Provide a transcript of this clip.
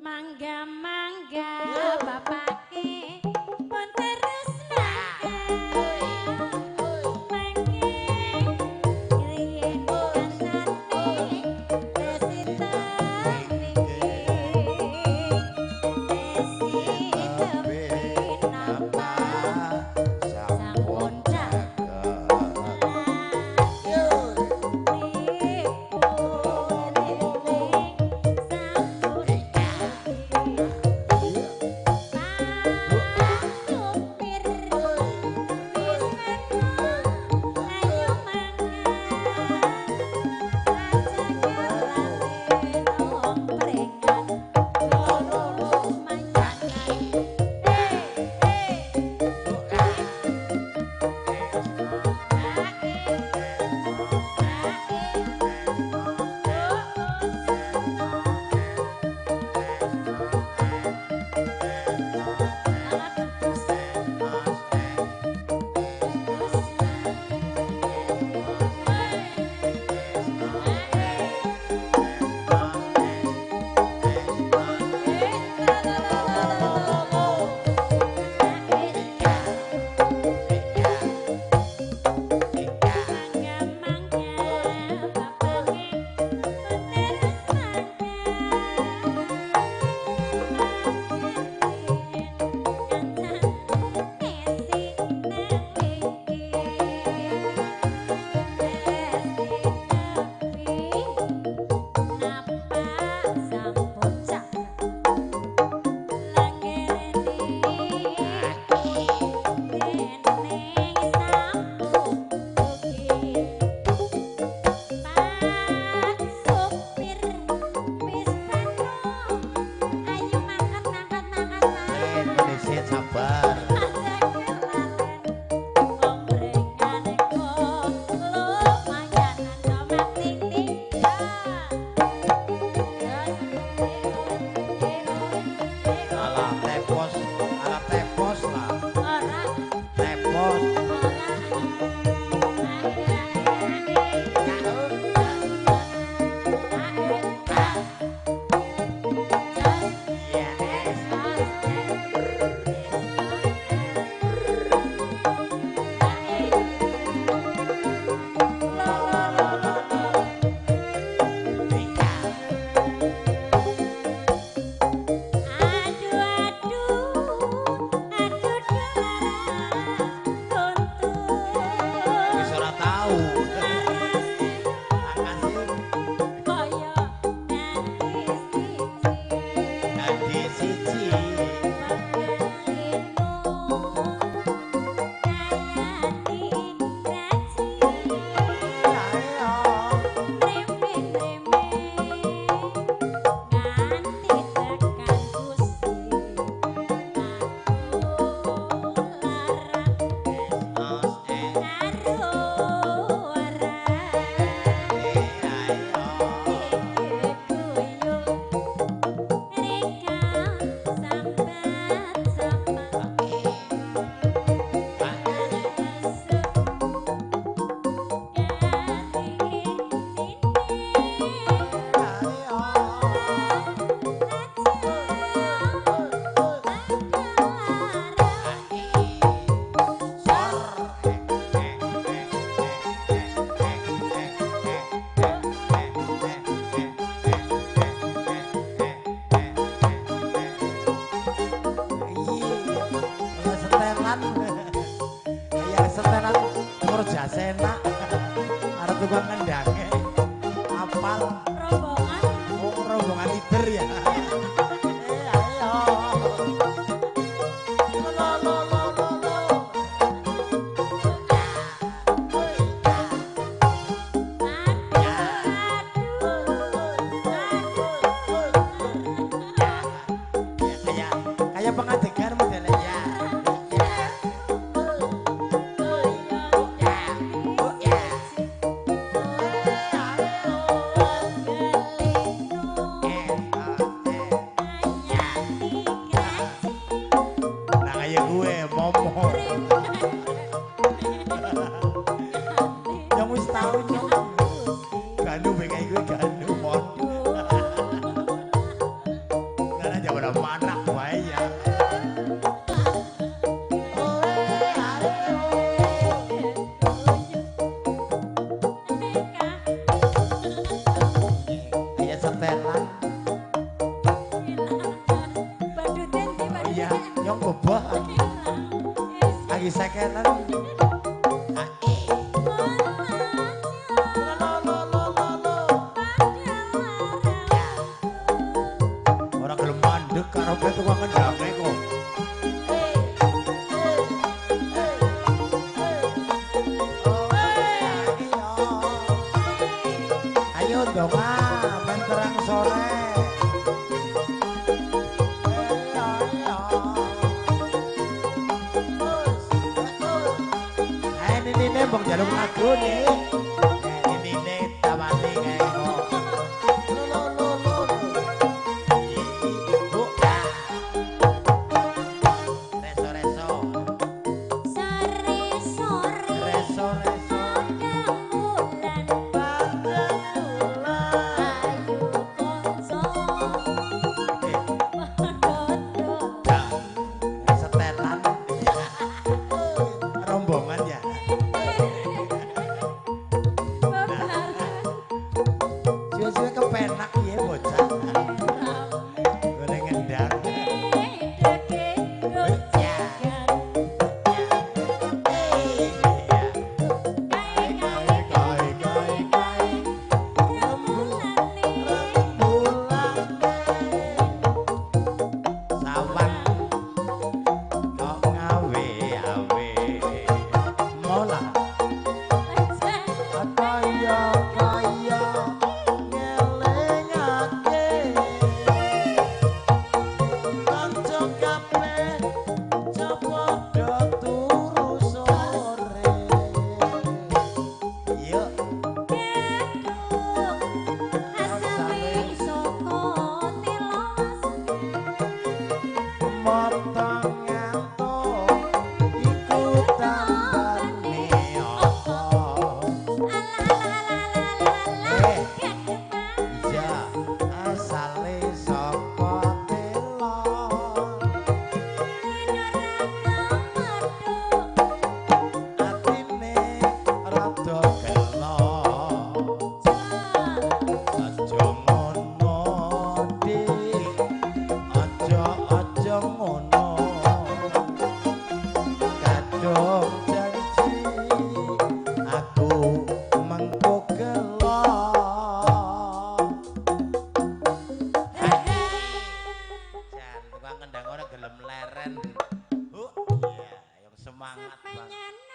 Mangga mangga bapake pun terus mangga mangga riyen kancane resita sampun Jasena arep tukang ngendange apal rombongan lider ya ayo kayak pengadegan modelnya ya. Yang wis tau nyong ganu bengi kuwi ganu mon. Karena gelem anak wae ya. Iya setelan. Oh iya, nyong bobah. Lagi sekelan. Ora gelem mandeg karo tukang ngendake kok. Ayo dong men terang sore. Ayo ini mbok jaluk lagu nih. Ini tawani kae kok. Rombongan ya. Suwe-suwe kepenak ya bocah. Goreng ngendang. Sawang kok ngawe-awe. Mola kaya ngelingake kanca kabeh padha turu sore. Yuk motong ngantuk iku tambane apa? Iya, asale saka telon. Atine rada gelo. Aja ngono, Dik. Aja ngono. Kadung janji aku mengko gelo. Jan, tukang kendang ora gelem leren. Iya, yang semangat banget.